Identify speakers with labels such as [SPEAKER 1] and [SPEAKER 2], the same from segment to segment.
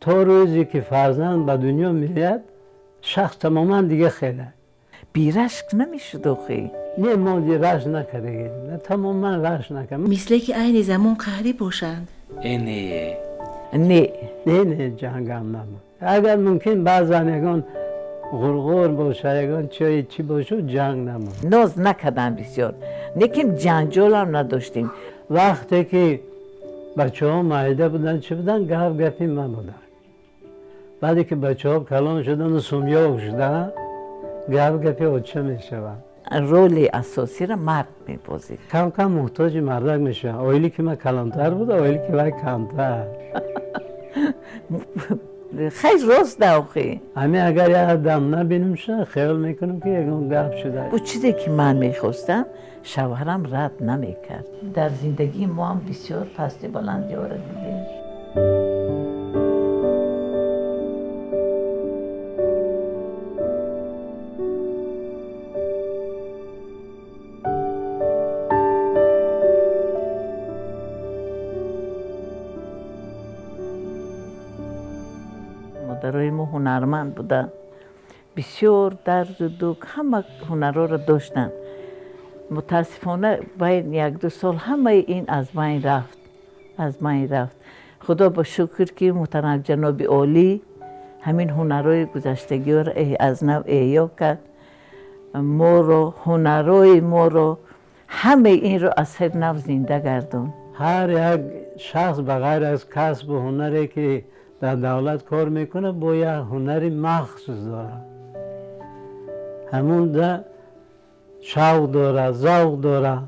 [SPEAKER 1] تا روزی که فرزند به دنیا میاد شخص تماما دیگه خیلی
[SPEAKER 2] بیرشک نمیشد آخه.
[SPEAKER 1] نه ما رشک نکردیم، نه تماما رشک نکردیم.
[SPEAKER 3] مثل که این زمان قهری باشند.
[SPEAKER 2] نه
[SPEAKER 1] نه جنگ هم نبود. اگر ممکن بعضن یکان غرغور باشه یکان چی باشه جنگ نبود.
[SPEAKER 2] ناز نکردن بسیار، لیکن جنجال هم نداشتیم.
[SPEAKER 1] وقتی که بچه ها معیده بودن چی بودن گپی من بودن. بعدی که بچه ها کلان شدن و سمیاق شدن گپی اوچه می شود.
[SPEAKER 2] رول اساسی را مرد می بازید.
[SPEAKER 1] کم کم محتاج مردک میشه. اویلی که من کلانتر بود اویلی که من کمتر.
[SPEAKER 2] خیلی راست آخه.
[SPEAKER 1] همین اگر یه آدم نبینیم شد خیال میکنم که یکم گپ شده.
[SPEAKER 2] با چیزی که من میخواستم شوهرم رد نمیکرد. در زندگی ما هم بسیار پستی بلندی ها را دیدیم. مادرای ما هنرمند بودن، بسیار درد و دوک همه هنرها را داشتن. متاسفانه باید 1-2 سال همه این از بین رفت. خدا با شکر که محترم جناب عالی همین هنرهای گذشتگی را از نو احیا کرد. ما رو هنرهای ما رو همه این رو از هر نو زنده گردون.
[SPEAKER 1] هر یک شخص بغیر از کسب و هنری که در دولت کار میکنه با یک هنری مخصوص داره. همون ده شوق داره، ذوق داره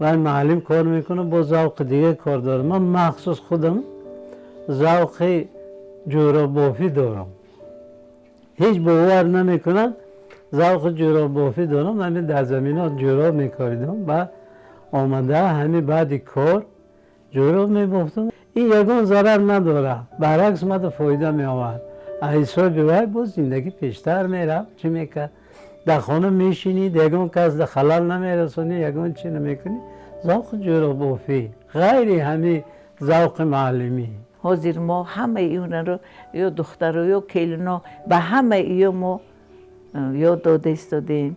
[SPEAKER 1] و معلم کار میکنه با ذوق دیگه کار داره. من مخصوص خودم ذوق جوراب بافی دارم. هیچ باور نمیکنم ذوق جوراب بافی دارم. همین در زمینات جوراب میکاریدم و آمده همین بعد کار جوراب میبافتم. این یگان ضرر نداره، برعکس من فایده می آورد. حساب بیوای باز زندگی پیشتر میرفت. چی میکرد؟ در خانه میشینید یگان کس در خلال نمیرسونی، یگان چی نمیکنی. ذوق جوراب بافی غیر همین ذوق معلمی.
[SPEAKER 2] حاضر ما همه اینا رو یا دختر یا کلینا به همه اینا ما یاد داده استادیم.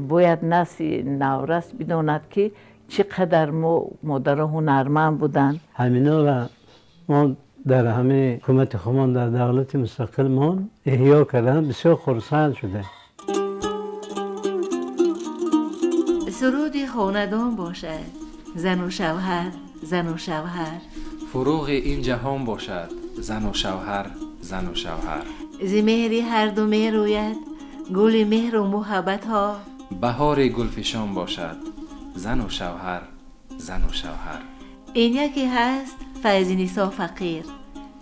[SPEAKER 2] باید نسل نورس بداند که چقدر ما مادر هنرمند بودن.
[SPEAKER 1] همینا را ما در همه حکومت خودمان در دولت مستقل ما احیا کردن. بسیار خرسند شده.
[SPEAKER 3] سرود خاندان باشد، زن و شوهر، زن و شوهر.
[SPEAKER 4] فروغ این جهان باشد، زن و شوهر، زن و شوهر.
[SPEAKER 3] ز مهری هر دو می روید، گل مهر و محبت ها.
[SPEAKER 4] بهار گلفشان باشد، زن و شوهر، زن و شوهر.
[SPEAKER 3] این یکی هست فیض نیسا فقیر،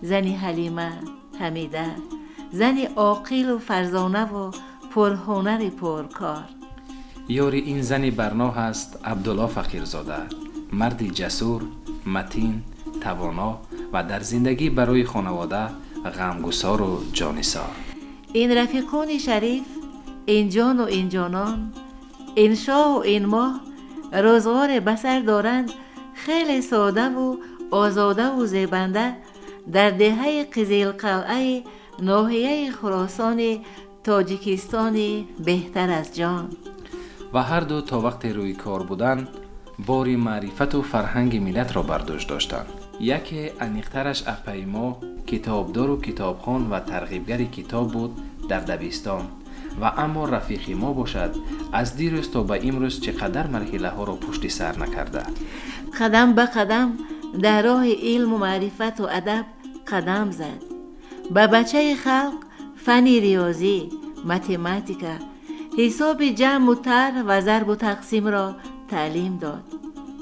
[SPEAKER 3] زنی حلیمه حمیده، زنی عاقل و فرزانه و پرهنر پرکار.
[SPEAKER 4] یاری این زنی برنا هست عبدالله فقیرزاده، مردی جسور، متین، توانا و در زندگی برای خانواده غمگسار و جانثار.
[SPEAKER 3] این رفیقان شریف، این جان و این جانان، این شاه و این ماه روزگار بسر دارند. خیلی ساده و آزاده و زیبنده در دهه قزل قلعه ناحیه خراسان تاجیکستان بهتر از جان.
[SPEAKER 4] و هر دو تا وقت روی کار بودن باری معرفت و فرهنگ ملت را برداشت داشتند. یکی انیقترش اپیما کتابدار و کتابخوان و ترغیبگر کتاب بود در دبستان. و اما رفیق ما باشد از دیروز تا به امروز چقدر مرحله ها را پشت سر نکرده.
[SPEAKER 3] قدم به قدم در راه علم و معرفت و ادب قدم زد. به بچه خلق فن ریاضی، متماتیکا، حساب جمع و طرح و ضرب و تقسیم را تعلیم داد.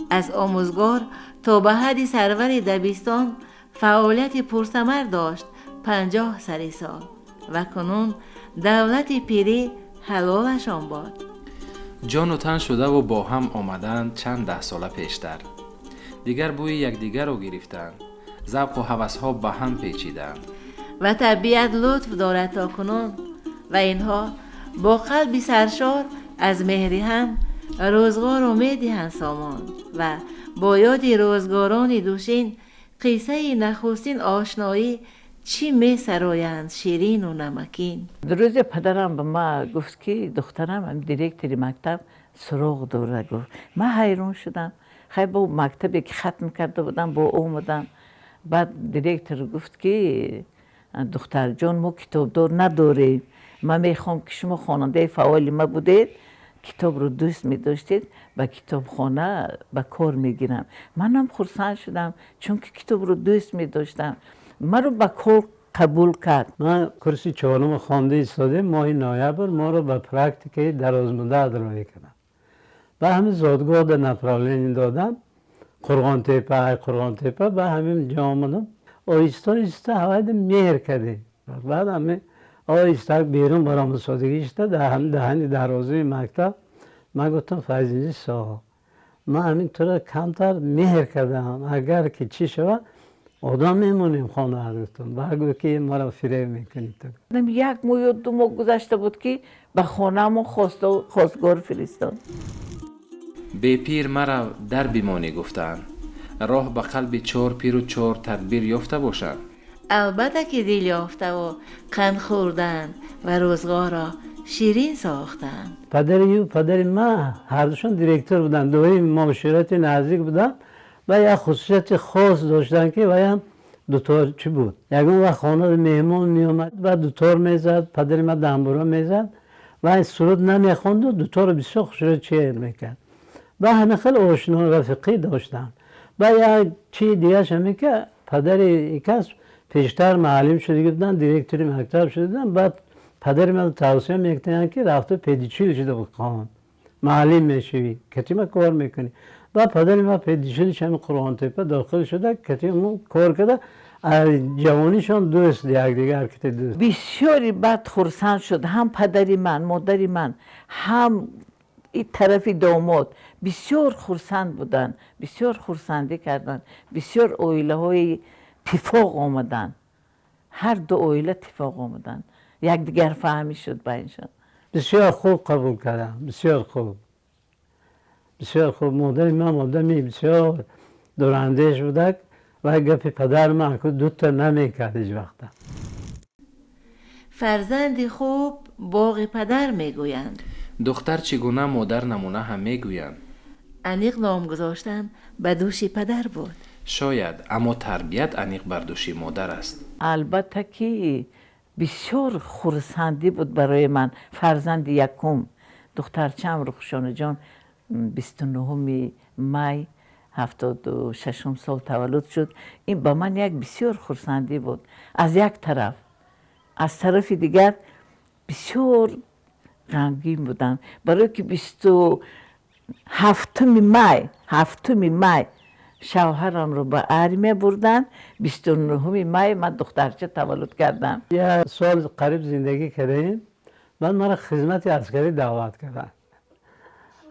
[SPEAKER 3] از آموزگار تا به حد سرور دبستان فعالیت پرثمر داشت. 50 سال و کنون دولت پیری حلالشان باد.
[SPEAKER 4] جان و تن شده و با هم آمدند چند 10 ساله پیشتر. دیگر بوی یکدیگر را گرفتند. ذوق و هوس ها به هم پیچیدند.
[SPEAKER 3] و طبیعت لطف دارد تا کنون و اینها با قلبی سرشار از مهری هم روزگار امیدی سامان و با یاد روزگاران دوشین قصه نخستین آشنایی چی می سرایند شیرین و نمکین.
[SPEAKER 2] روز پدرم به ما گفت که دخترم هم دیرکتری مکتب سراغ دوره گفت. من حیران شدم. خیلی با مکتبی که ختم کرده بودم با اومدم. بعد دیرکتر گفت که دختر جان ما کتاب دار نداریم. من میخوام که شما خواننده فعال ما بودید، کتاب رو دوست می داشتید، با کتاب خانه با کار میگیرم. منم خرسند شدم چون که کتاب رو دوست می داشتم. من رو با کار قبول کرد.
[SPEAKER 1] من کرسی چهارم خوانده ایستادیم، ماه نوامبر ما رو به پرکتیک دراز مدت ارائه کردم. به همین زادگاه در نپرالین دادم، قرغان تپه به همین جا آمدم. آیسته آیسته هواید مهر کردیم. بعد همین آیسته بیرون برام سادگی شده در همین دهنی دروازه مکتب. من گفتم فیض صاحب من همینطور کمتر مهر کردم، اگر که چی شود آدم میمونیم خانه هستم. بگو که ما را فریب میکنید.
[SPEAKER 2] یک ماه یا 2 ماه گذشته بود که به خانه ما خواستگار فرستاد.
[SPEAKER 4] به پیر مرا در بیمانی گفتند، راه به قلب 4 پیر و 4 تدبیر یافته باشند.
[SPEAKER 3] البته که دل یافته و قند خوردند و روزگار را شیرین ساختند.
[SPEAKER 1] پدری و پدری من هر دوشون دیرکتور بودن، دوی معاشرت نزدیک بودن و یک خصوصیت خاص داشتن که ویم دوتار چی بود. یکم وقت خانه مهمان می آمد و دوتار میزد، پدری من دنبورا میزد و سرود نمیخوند و دوتار بسیار خوشحال چیر میکرد. و همه خیلی آشنا رفیقی داشتن. و یک چی دیگه شمی که پدری کس پیشتر معلم شده بودن، دیرکتوری مکتب شده بودن. بعد پدر من توصیه میکنن که رفته پیدیچی شده بود خان معلم میشوی کتی ما کار میکنی. و پدر من پیدیچی شده قرآن تپه داخل شده کتی ما کار کرده. جوانیشان دوست دیگر کتی دوست.
[SPEAKER 2] بسیاری بعد خرسند شد، هم پدری من، مادری من، هم این طرفی داماد بسیار خرسند بودن، بسیار خرسندی کردن، بسیار اویله های اتفاق آمدن، هر دو اویله اتفاق آمدن، یک دیگر فهمی شد بینشان.
[SPEAKER 1] بسیار خوب قبول کردم، بسیار خوب، بسیار خوب. مادر من مادمی بسیار دوراندیش بوده و گپ پدر من که دوتا نمیکرد هیچ وقتا.
[SPEAKER 3] فرزند خوب باغ پدر میگویند.
[SPEAKER 4] دختر چگونه مادر نمونه هم میگویند.
[SPEAKER 3] انیق نام گذاشتن به دوش پدر بود.
[SPEAKER 4] شاید، اما تربیت انیق بر دوش مادر است.
[SPEAKER 2] البته که بسیار خرسندی بود برای من. فرزند یکم دخترچم رخشانه جان 29 می 76 سال تولد شد. این با من یک بسیار خرسندی بود از یک طرف. از طرف دیگر بسیار غمگین بودم برای که 27 می شوهرم رو به ارمه بردن. 29 می من دخترچه تولد کردم.
[SPEAKER 1] یه سال قریب زندگی کردیم. بعد من خدمت عسکری دعوت کردن.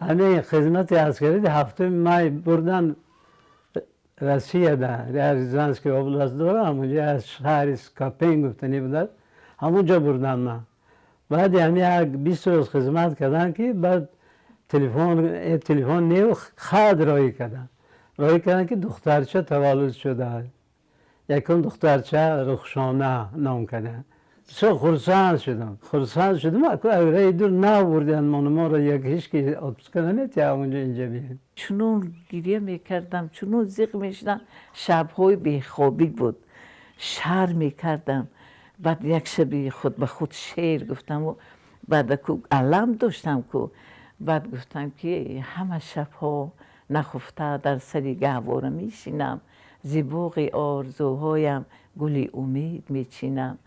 [SPEAKER 1] همین خدمت عسکری 7 می بردن روسیه در ریزانسک اوبلاست داره، همونجا از شهر سکاپین گفتنی بودن، همونجا بردن من. بعد همین 20 روز خدمت کردن که بعد تلفن نیو خط رایی کردن که دخترچه تولد شده. یکم دخترچه رخشانه نام کردن. بسیار خرسند شدم اگر دور نبردن ما را یک هیچ که آتپس کردن تا اونجا اینجا بیایم.
[SPEAKER 2] چونون گریه میکردم، چونون زیغ میشدم. شبهای بیخوابی بود، شر میکردم. بعد یک شبی خود به خود شعر گفتم و بعد که علم داشتم که بعد گفتم که همه شبها نخفته در سری گهواره میشینم، زیباغ آرزوهایم گلی امید میچینم.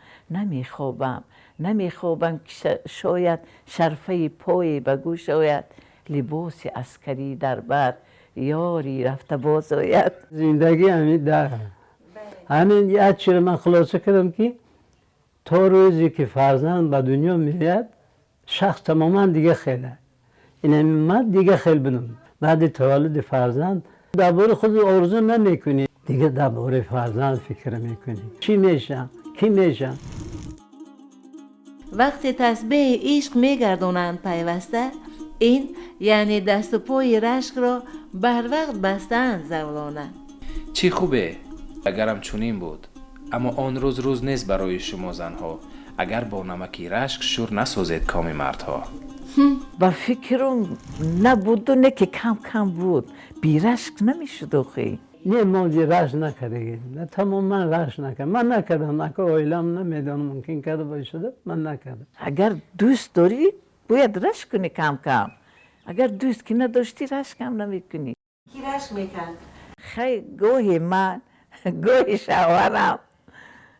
[SPEAKER 2] نمیخوابم که شاید شرفه پای به گوش آید، لباس عسکری در بر یاری رفته باز آید.
[SPEAKER 1] زندگی همین در همین یک چیز من خلاصه کردم که تا روزی که فرزند به دنیا میاد شخص تماما دیگه خیله. این من دیگه خیل بدم. بعد تولد فرزند درباره خود آرزو نمیکنی، دیگه درباره فرزند فکر میکنی. چی میشم؟ کی میشم؟
[SPEAKER 3] وقتی تسبیح عشق میگردونند پیوسته، این یعنی دست و پای رشک را بر وقت بستند زولانه.
[SPEAKER 4] چی خوبه اگرم چنین بود، اما آن روز نیست برای شما زنها. اگر با نمکی رشک شور نسازید کام مردها.
[SPEAKER 2] با فکرم نبود و نه که کم کم بود. بیرشک نمیشد آخه.
[SPEAKER 1] نه ما رش نکردیم. نه تماما رش نکردم. من نکردم. نکه اویلم نمیدونم ممکن کرده باشده. من نکردم.
[SPEAKER 2] اگر دوست داری باید رشک کنی کم کم. اگر دوست که نداشتی رشک هم نمیکنی.
[SPEAKER 3] کی رشک میکرد؟
[SPEAKER 2] خیلی گاهی من گاهی شوهرم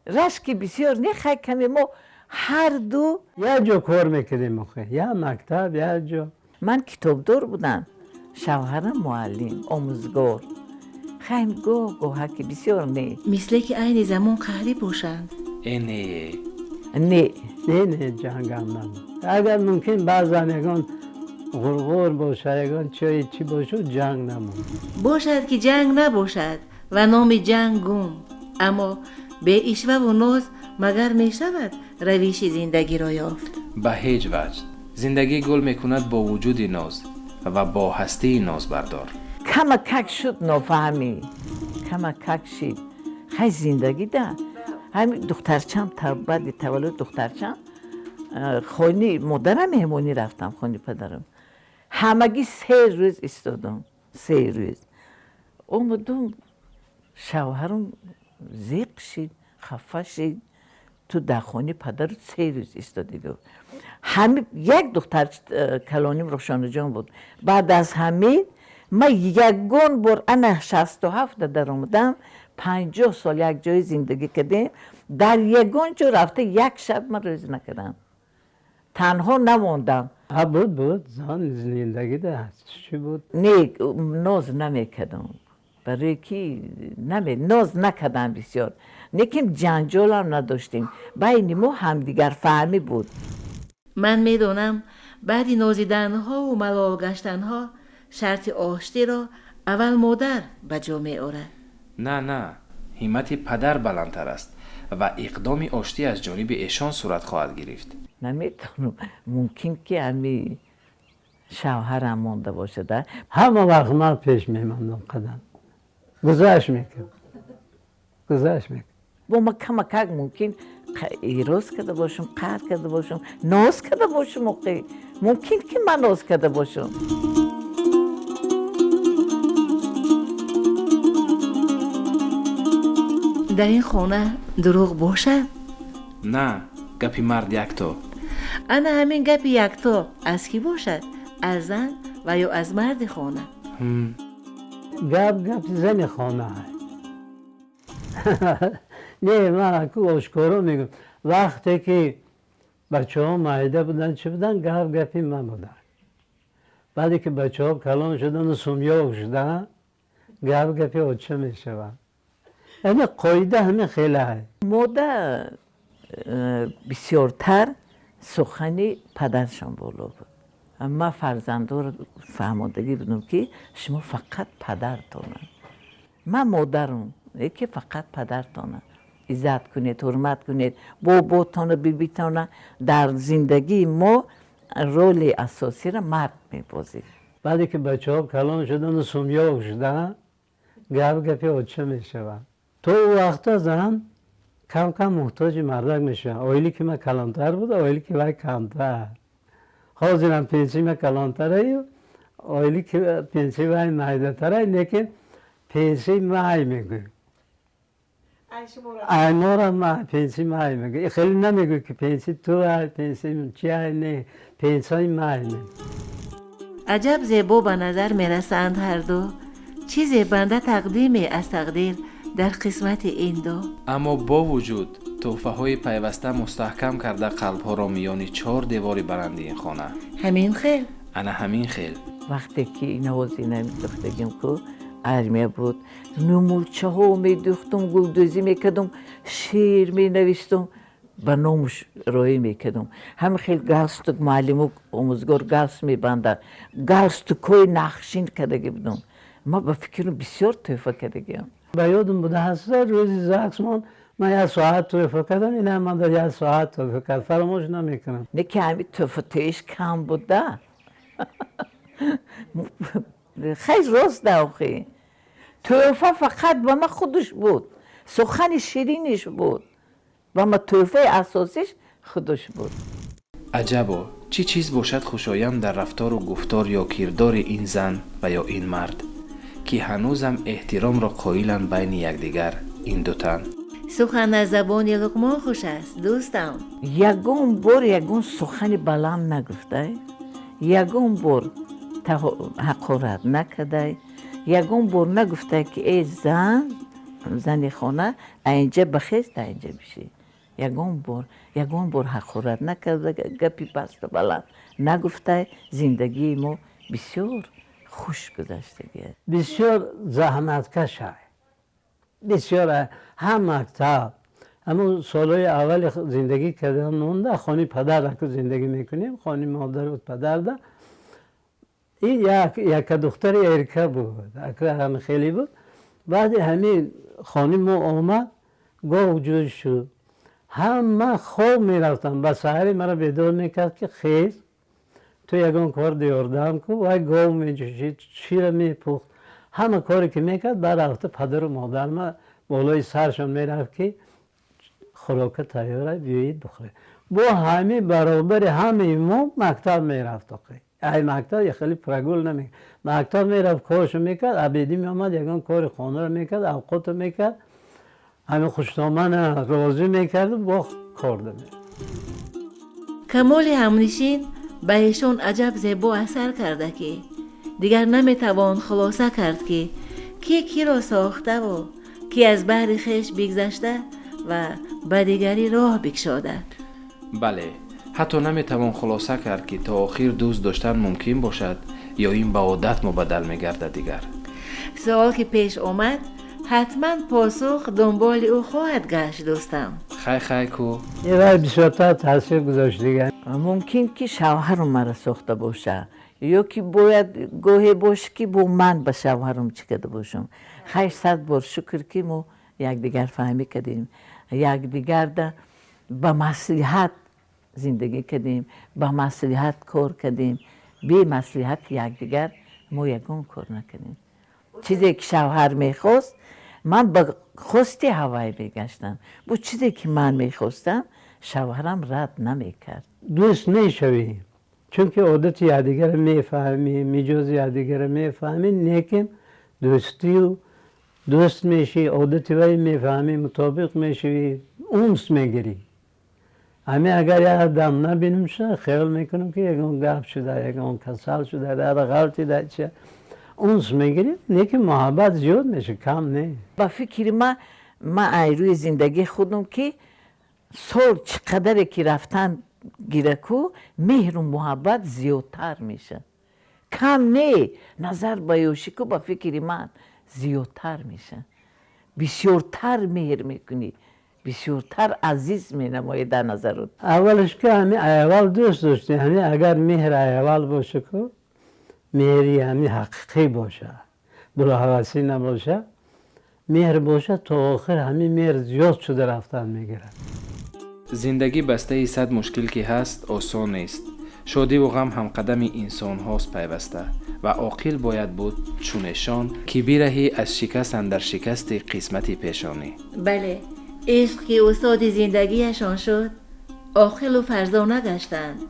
[SPEAKER 2] رشکی بسیار نه خیلی کمی ما هر دو
[SPEAKER 1] یه جا کار میکردیم آخه. یا مکتب یا جا.
[SPEAKER 2] من کتابدار بودم شوهرم معلم آموزگار خیلی گاه که بسیار نه
[SPEAKER 3] مثل که این زمان قهری باشند.
[SPEAKER 4] اینه
[SPEAKER 2] نه
[SPEAKER 1] نه جنگ هم نبود. اگر ممکن بعضا یکان غرغور باشه یکان چی باشه جنگ نمون.
[SPEAKER 3] باشد که جنگ نباشد و نام جنگ گم، اما به اشوه و ناز مگر می شود رویش زندگی را یافت.
[SPEAKER 4] به هیچ وجه. زندگی گل میکند با وجود ناز و با هستی ناز بردار.
[SPEAKER 2] کمک شد نفهمی کمک شد خیلی زندگی ده همین دخترچم بعد تولد دخترچم خونی مادرم مهمونی رفتم خونی پدرم همگی 3 روز استادم 3 روز اومدم شوهرم زیق شد خفه شد تو در خونه پدر 3 روز استادی گفت همه یک دختر کلانیم روشان جان بود بعد از همه من یگان بار انا 67 در اومدم 50 سال یک جای زندگی کردیم در یگان جا رفته یک شب من روز نکردم تنها نموندم
[SPEAKER 1] بود زن زندگی ده چی بود؟
[SPEAKER 2] نه ناز نمیکردم برای کی ناز نکردم بسیار لیکن جنجال هم نداشتیم بین ما همدیگر فهمی بود
[SPEAKER 3] من میدونم بعد نازیدن ها و ملال گشتن ها شرط آشتی را اول مادر به جا می آورد.
[SPEAKER 4] نه همت پدر بلندتر است و اقدام آشتی از جانب ایشان صورت خواهد گرفت.
[SPEAKER 2] نمیتونم ممکن که همی شوهرم مانده باشه ده
[SPEAKER 1] همه وقت من پیش میماندم قدم گذشت میکرد
[SPEAKER 2] با ما کمک ممکن ایراز کرده باشم قهر کرده باشم ناز کرده باشم ممکن که من ناز کرده باشم
[SPEAKER 3] در این خانه دروغ باشد؟
[SPEAKER 4] نه گپی مرد یکتا.
[SPEAKER 3] انا همین گپ یکتا از کی باشد؟ از زن و یا از مرد خانه؟
[SPEAKER 1] گپ زن خانه های نه من اکو آشکارا میگم وقتی که بچه ها معیده بودن چه بودن گپی من بودن بعدی که بچه ها کلان شدن و سمیاق شدن گپی آچه میشون یعنی قایده همین خیلی های
[SPEAKER 2] مادر بسیارتر سخنی پدرشان بالا بود من فرزندار فهمادگی بودم که شما فقط پدرتانه من مادرم که فقط پدرتانه عزت کنید حرمت کنید باباتانه بیبیتانه در زندگی ما رول اساسی را مرد میبازید
[SPEAKER 1] بعدی که بچه ها کلان شدن و سمیاق شدن گپی آچه میشون تو وقتا زن کم محتاج مردک میشه اویلی که من کلانتر بود اویلی که من کمتر حاضرم پنسی من کلانتره اویلی که پنسی من مایده تره لیکن پنسی مای میگوی ایمارا من پنسی مای میگوی خیلی نمیگوی که پنسی تو های پنسی چی های نه پنسی مای میگوی
[SPEAKER 3] عجب زیبا به نظر میرسند هر دو چیزی بنده تقدیمی از تقدیر در قسمت این دو
[SPEAKER 4] اما با وجود توفه های پیوسته مستحکم کرده قلب ها را میان 4 دیوار برند این خانه
[SPEAKER 3] همین خیل
[SPEAKER 4] انا همین خیل
[SPEAKER 2] وقتی که این آوازی نمیدوختگیم که ارمیه بود نمولچه ها میدوختم گلدوزی میکردم شعر مینویستم به نامش رایی میکردم همین خیلی گلستک معلم و آموزگار گلس میبنده گلستکای نقشین کردگی بودم ما به فکرم بسیار توفه کردگیم
[SPEAKER 1] به یادم بوده هست روزی زکس من 1 ساعت توفه کردم این هم من در 1 ساعت توفه کرد فراموش نمیکنم
[SPEAKER 2] نه که همین توفتهش کم بوده خیلی راست ده آخی توفه فقط با من خودش بود سخن شیرینش بود و ما تحفه اساسیش خودش بود.
[SPEAKER 4] عجبا چی چیز باشد خوشایند در رفتار و گفتار یا کردار این زن و یا این مرد که هنوزم احترام را قائلند بین یکدیگر این دو تن.
[SPEAKER 3] سخن از زبان لقمان خوش است دوستم.
[SPEAKER 2] یگون بار یگون سخن بلند نگفته، یگون بار حقارت نکرده، یگون بار نگفته که ای زن خانه اینجا بخیز تا اینجا بشی. یگون بار حقارت نکرده، گپی پست و بلند نگفته. زندگی ما بسیار خوش گذشته.
[SPEAKER 1] بسیار زحمتکش است. بسیار هم مکتب همون سالهای اول زندگی کردم نونده خانه پدر که زندگی میکنیم، خانه مادر و پدر ده. این یک دختر ایرکه بود، هم خیلی بود. بعد همین خانه ما آمد گاه وجود شد. همه خواب میرفتم، به سحری مرا بیدار میکرد که خیز تو یگان کار دیاردم که و گاو میجوشید، شیر میپخت، همه کاری که میکرد. بعد رفته پدر و مادر ما بالای سرشان میرفت که خوراک تیاره بیایید بخوره. با همه برابر همه ما مکتب میرفت. ای مکتب یه خیلی پرگول نمیکرد، مکتب میرفت کارشو میکرد، عبیدی میامد یگان کار خانه رو میکرد، اوقات رو میکرد، همه خوشنامن راضی میکرد و با کار دمید.
[SPEAKER 3] کمال همنشین به ایشان عجب زیبا اثر کرده که دیگر نمیتوان خلاصه کرد که کی را ساخته و کی از بحر خویش بگذشته و به دیگری راه بگشاده.
[SPEAKER 4] بله، حتی نمیتوان خلاصه کرد که تا آخر دوست داشتن ممکن باشد یا این به عادت مبدل میگردد. دیگر
[SPEAKER 3] سوال که پیش آمد حتما پاسخ دنبال او خواهد گشت دوستم.
[SPEAKER 4] خی کو
[SPEAKER 1] یه رای بسیارتر تاثیر گذاشت دیگر.
[SPEAKER 2] ممکن که شوهرم مرا ساخته باشه یا که باید گاهی باشه که با من به شوهرم چی کرده باشم. خیلی صد بار شکر که ما یکدیگر فهمی کردیم، یکدیگر ده به مصلحت زندگی کردیم، به مصلحت کار کردیم. بی مصلحت یکدیگر ما یگان کار نکردیم. چیزی که شوهر میخواست من به خواستی هوای بگشتم، با چیزی که من میخواستم شوهرم رد نمیکرد.
[SPEAKER 1] دوست میشوی چون که عادت یکدیگر میفهمی، میجاز یکدیگر میفهمی، لیکن دوستی و دوست میشی، عادت وی میفهمی، مطابق میشوی، اونس میگیری. همه اگر یه دم نبینیم شد خیال میکنم که یکان گپ شده، یکان کسل شده، در غلطی در چه اونس میگیریم، لیکن محبت زیاد میشه، کم نه.
[SPEAKER 2] با فکر من روی زندگی خودم که سال چقدر که رفتن گیرکو مهر و محبت زیادتر میشه، کم نه. نظر به یوشیکو با فکر من زیادتر میشه، بسیارتر مهر میکنی، بسیارتر عزیز مینمایی در نظرت.
[SPEAKER 1] اولش که همین اول دوست داشتی، همین اگر مهر اول باشه که مهری همین حقیقی باشه، بلا حواسی نباشه، مهر باشه تا آخر همین مهر زیاد شده رفتن میگیره.
[SPEAKER 4] زندگی بسته صد مشکل که هست آسان نیست. شادی و غم هم قدم انسان هاست پیوسته و عاقل باید بود چونشان که بیرهی از شکست اندر شکست قسمتی پیشانی.
[SPEAKER 3] بله، عشق که استاد زندگیشان شد عاقل و فرزانه گشتند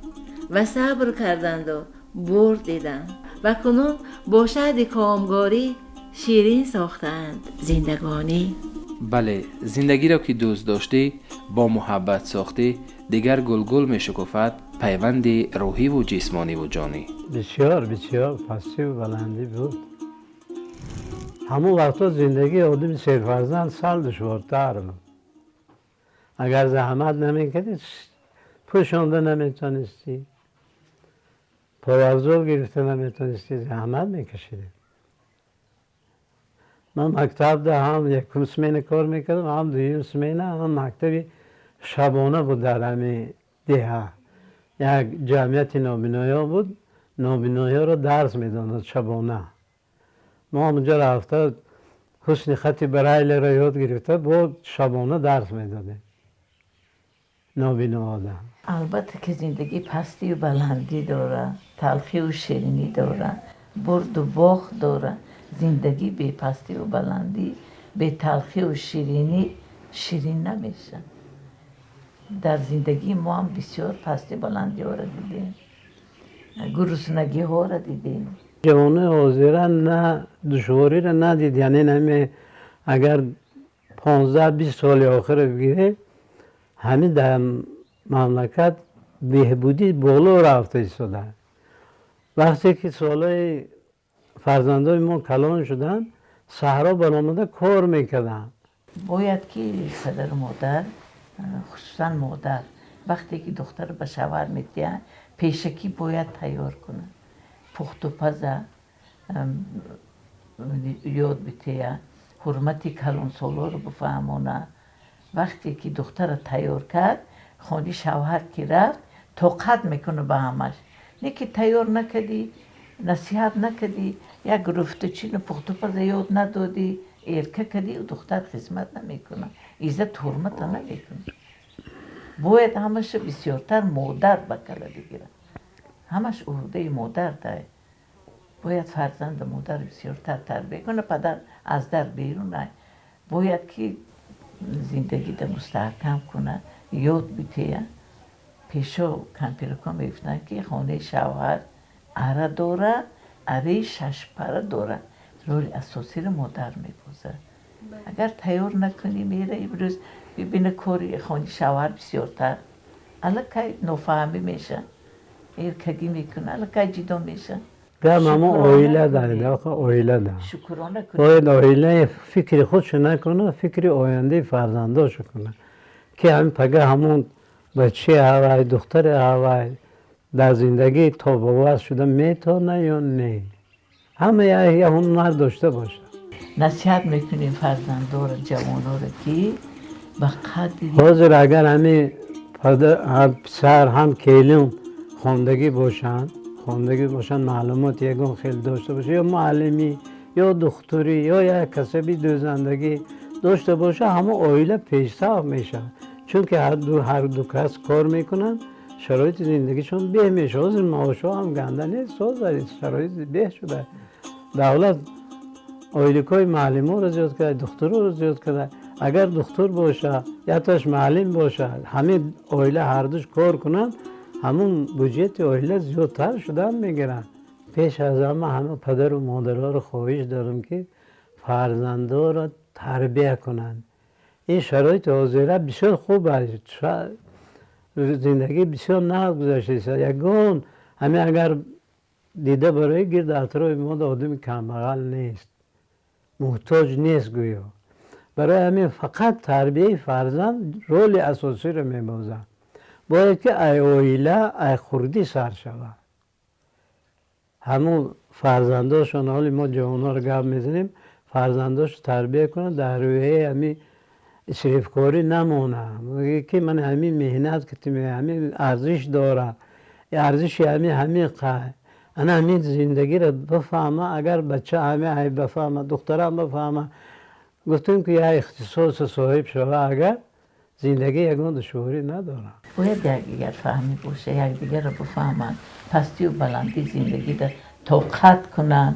[SPEAKER 3] و صبر کردند و برد دیدند و کنون با شهد کامگاری شیرین ساختند زندگانی.
[SPEAKER 4] بله، زندگی را که دوست داشتی با محبت ساختی دیگر گل می شکفت پیوند روحی و جسمانی و جانی.
[SPEAKER 1] بسیار بسیار پستی و بلندی بود. همون وقتا زندگی آدم سرفرزند سال دشوارتر بود. اگر زحمت نمیکردی پوشانده نمیتونستی، پاورزول گرفته نمیتونستی، زحمت میکشیدی. من مکتب ده هم یک سمینه کار میکردم، هم دویم سمینه، هم مکتبی شبانه بود در همین ده. یک جمعیت نابینایی بود، نابینایی رو درس میداند شبانه. ما اونجا رفته حسن خطی برایل را یاد گرفته بود، شبانه درس میدادیم نابینا آدم.
[SPEAKER 2] البته که زندگی پستی و بلندی داره، تلخی و شیرینی داره، برد و باخت داره. زندگی بی پستی و بلندی به تلخی و شیرینی شیرین نمیشه. در زندگی ما هم بسیار پستی بلندی ها را دیدیم، گرسنگی ها را دیدیم.
[SPEAKER 1] جوانه حاضره نه دشواری را ندید، یعنی نمی اگر 15-20 سال آخر بگیره همین در مملکت بهبودی بالا رفته ایستاده. وقتی که سالای فرزندای ما کلان شدن صحرا برآمده کار میکردن.
[SPEAKER 2] باید که پدر و مادر، خصوصا مادر، وقتی که دختر به شوهر میدین پیشکی باید تیار کنه، پخت و پزه یاد بتیه، حرمتی کلان سالا رو بفهمونه. وقتی که دختر رو تیار کرد خانه شوهر که رفت طاقت میکنه به همش. نه که تیار نکردی، نصیحت نکردی، یک رفته چین پخت و پزه یاد ندادی، ارکه کردی و دختر خدمت نمیکنه، عزت حرمت نمیکنه. باید همش بسیارتر مادر بکله بگیره، همش عهده مادر ده. باید فرزند مادر بسیارتر تربیه کنه، پدر از در بیرون نه. باید که زندگی ده مستحکم کنه، یاد بتیه. پیشا کمپیرکا میفتن که خانه شوهر اره داره، اره 6 پره داره، رول اساسی رو مادر میبازه. اگر تیار نکنی میره امروز ببینه کاری خانه شوهر بسیارتر، الکی نفهمی میشه، ارکگی میکنه، الکی جدا میشه.
[SPEAKER 1] گم همه آیله دارید، آیله دارید.
[SPEAKER 2] شکرانه کنی.
[SPEAKER 1] باید آیله فکر خودش نکنه، فکر آینده فرزنداش کنه که همین پگه همون بچه هوای دختر هوای در زندگی تا باور شده میتونه یا نه. همه یه هنر داشته باشه.
[SPEAKER 2] نصیحت میکنیم فرزندان رو، جوانان رو که به قدری
[SPEAKER 1] حاضر اگر همه پسر هم کلیم خواندگی باشن معلومات یکم خیلی داشته باشه، یا معلمی یا دکتری یا یک کسبی دوزندگی داشته باشه، همه عائله پیشرفت میشه. چون که هر دو کس کار میکنن شرایط زندگیشون به میشه. حاضر معاشا هم گنده نیست، شرایط به شده. دولت آیلیکای معلم ها رو زیاد کرده، دکتر رو زیاد کرده. اگر دکتر باشه یا تاش معلم باشه، همه آیله هر دوش کار کنن، همون بودجت آیله زیادتر شدن میگیرن. پیش از همه پدر و مادرها رو خواهش دارم که فرزندا رو تربیه کنن. این شرایط حاضره بسیار خوب است، زندگی بسیار نقد گذاشته است. یگان همه اگر دیده برای گرد اطراف ما آدم کمبغل نیست، محتاج نیست گویا. برای همین فقط تربیه فرزند رول اساسی رو میبازه. باید که ای آیله ای خوردی سر شود. همون فرزنداشون، حالی ما جوانا رو گپ میزنیم، فرزنداش تربیه کنه در رویه همین اسرافکاری نمونه. میگه که من همین مهنت کردم، همین ارزش داره، ارزش همین قه. انا همین زندگی رو بفهمه. اگر بچه همه بفهمه، دختره هم بفهمه، گفتیم که یه اختصاص صاحب شده، اگر زندگی یکان دشواری نداره.
[SPEAKER 2] باید یکدیگر فهمی باشه، یکدیگر رو بفهمن، پستی و بلندی زندگی رو طاقت کنن،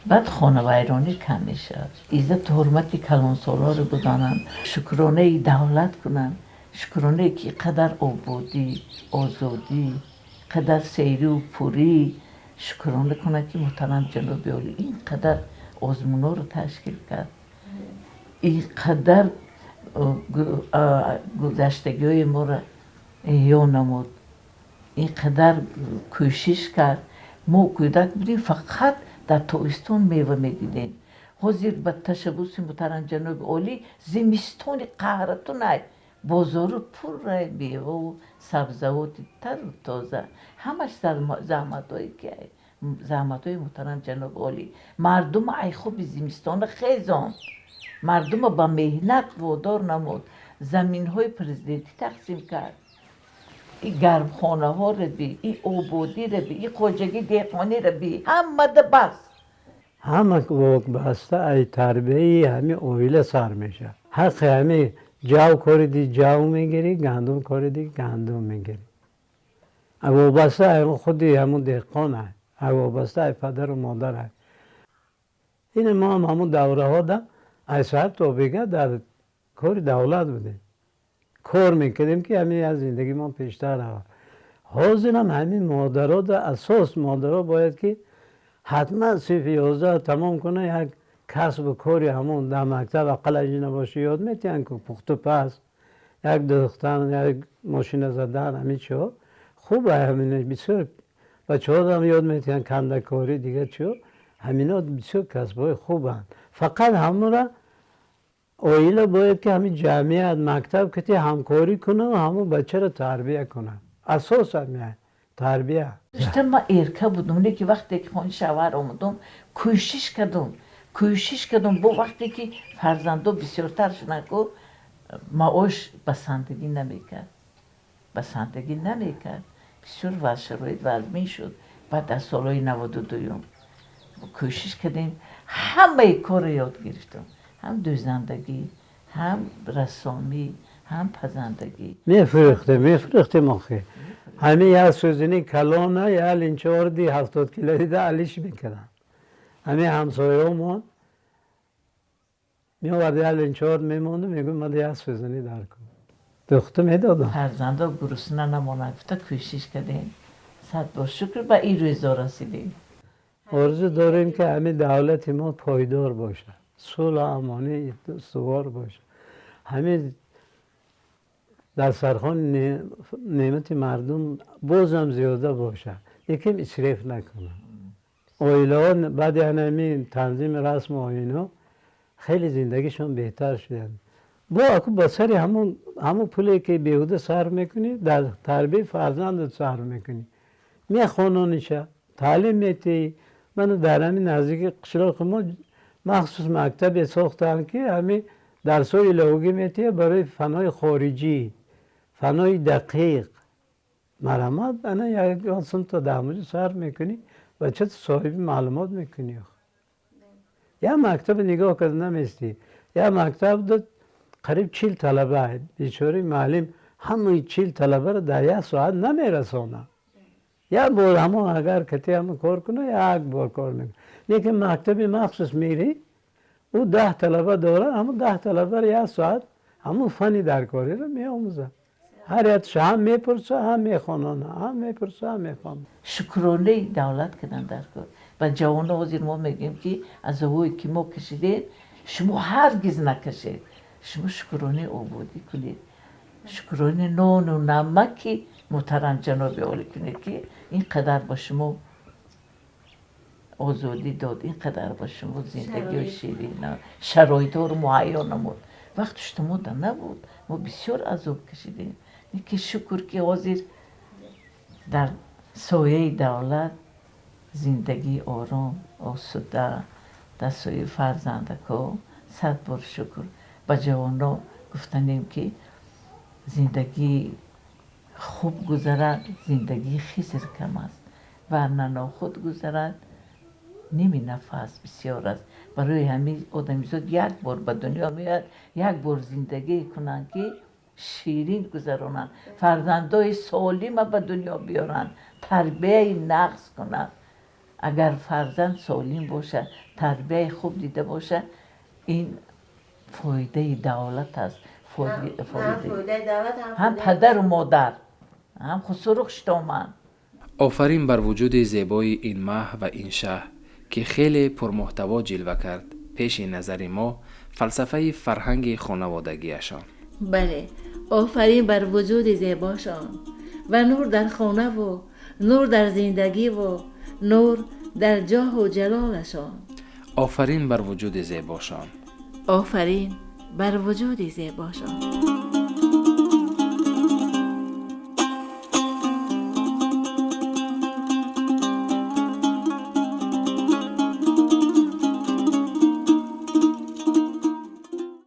[SPEAKER 2] بعد خانه ویرانی کم میشه. عزت و حرمت کلان سالا رو بدانن، شکرانه دولت کنن، شکرانه که قدر آبادی، آزادی، قدر سیری و پوری، شکرانه کنن که محترم جناب عالی این قدر آزمونا رو تشکیل کرد، این قدر گذشتگی های ما را احیا نمود، این قدر کوشش کرد. ما کودک بودیم فقط در تابستان میوه میدیدیم. حاضر به تشبوس محترم جناب عالی زمستان قهرتون ای بازار پر میوه و سبزوات تر و تازه، همش زحمت های محترم جناب عالی. مردم ای خوب زمستان خیزان، مردم با مهنت وادار نمود، زمین های پرزیدنتی تقسیم کرد، این گرم خانه ها رو بی، این آبادی رو بی، این خواجگی دیقانی رو بی، همه ده بس.
[SPEAKER 1] همه وقت بسته ای تربیه همه اویله سر میشه. حق همه جو کاری دی جو میگیری، گندم کاری دی گندم میگیری. وابسته همه خودی همون دیقان های، وابسته ای پدر و مادر های. این ما هم همون دوره ها ده از ساعت تا بگه در کار دولت بودیم، کار میکردیم که همین از زندگی ما پیشتر رفت. حاضر هم همین مادرها در اساس مادرها باید که حتما صرف 11 تمام کنه، یک کسب و کاری همون در مکتب اقل اجی نباشه یاد میتین که پخت و پس یک دختر یک ماشین زدن همین چه خوبه. همین بسیار بچه ها هم یاد میتین کنده کاری دیگه چه همین ها بسیار کسب های خوبه. فقط همون را اویل باید که همین جمعیت مکتب کتی همکاری کنه و همون بچه را تربیه کنه. اساس همیه تربیه.
[SPEAKER 2] işte ما erkek budum ne ki vakti ki kon şavar umudum koşiş kadın bu vakti ki farzando bisyortar şuna ko maoş basandagi nemikar bisyor varşaroid varmi şud بعد از سالهای 92 کوشش کردیم همه کار یاد گرفتم، هم دوزندگی، هم رسامی، هم پزندگی.
[SPEAKER 1] میفرختیم آخه همه یه سوزنی کلانه یه لینچار دی 70 کیلویی ده علیش میکردن. همه همسایه همون میوارد یه لینچار میمونده میگویم من یه سوزنی در کن دخته میدادم.
[SPEAKER 2] فرزنده گروسنه نمانه گفته کوشش کردیم، صد بار شکر به این روزا رسیدیم.
[SPEAKER 1] آرزو داریم که همه دولت ما پایدار باشه، صلح امانی استوار باشه، همه در سرخان نعمت مردم بازم زیاده باشه، یکم اسراف نکنه. اویلان بعد همین تنظیم رسم و اینا خیلی زندگیشون بهتر شدن. با سر همون پولی که بیهوده صرف میکنی در تربیت فرزندت صرف میکنی، میخوانونیشه، تعلیم میتی. من در همین نزدیک قشلاق ما مخصوص مکتب ساختن که همین درسای لغوی میتی برای فنای خارجی، فنای دقیق مرامت انا یک آسان تا داموزی صرف میکنی و چه صاحب معلومات میکنی. یا مکتب نگاه کرده نمیستی، یا مکتب داد قریب 40 طلبه، بیچاره معلم همه 40 طلبه رو در یک ساعت نمیرسانه. یا بار همون اگر کتی همون کار کنه یا یک بار کار میکنه. لیکن مکتب مخصوص میری او 10 طلبه داره، همون 10 طلبه رو یک ساعت همون فنی در کاری رو میآموزه. هر یتش هم میپرسه هم میخوانه، هم میپرسه هم میخوانه.
[SPEAKER 2] شکرانه دولت کردن در کار و جوان حاضر ما میگیم که از هوی که ما کشیدیم شما هرگز نکشید، شما شکرانه آبادی کنید، شکرانه نان و نمکی محترم جناب عالی کنید که اینقدر با شما آزادی داد، اینقدر با شما زندگی شیرین شرایط رو مهیا نمود. وقت شما در نبود ما بسیار عذاب کشیدیم. که شکر که حاضر در سایه دولت زندگی آرام آسوده در سایه فرزندکا صد بار شکر. با جوانا گفتنیم که زندگی خوب گذرد، زندگی خسر کم است، ورنه ناخود گذرد نیمی نفس بسیار است. برای همین آدمیزاد یک بار به دنیا میاد، یک بار زندگی کنن که شیرین گذرانن، فرزندای سالم به دنیا بیارن، تربیه نقص کنن. اگر فرزند سالم باشه، تربیه خوب دیده باشه، این فایده دولت است. هم پدر و مادر، هم خسرخ شتامن.
[SPEAKER 4] آفرین بر وجود زیبای این ماه و این شهر که خیلی پرمحتوا جلوه کرد پیش نظر ما فلسفه فرهنگ خانوادگیشان.
[SPEAKER 3] بله، آفرین بر وجود زیباشان و نور در خانه و نور در زندگی و نور در جاه و جلالشان.
[SPEAKER 4] آفرین بر وجود زیباشان.
[SPEAKER 3] آفرین بر وجود زیباشان.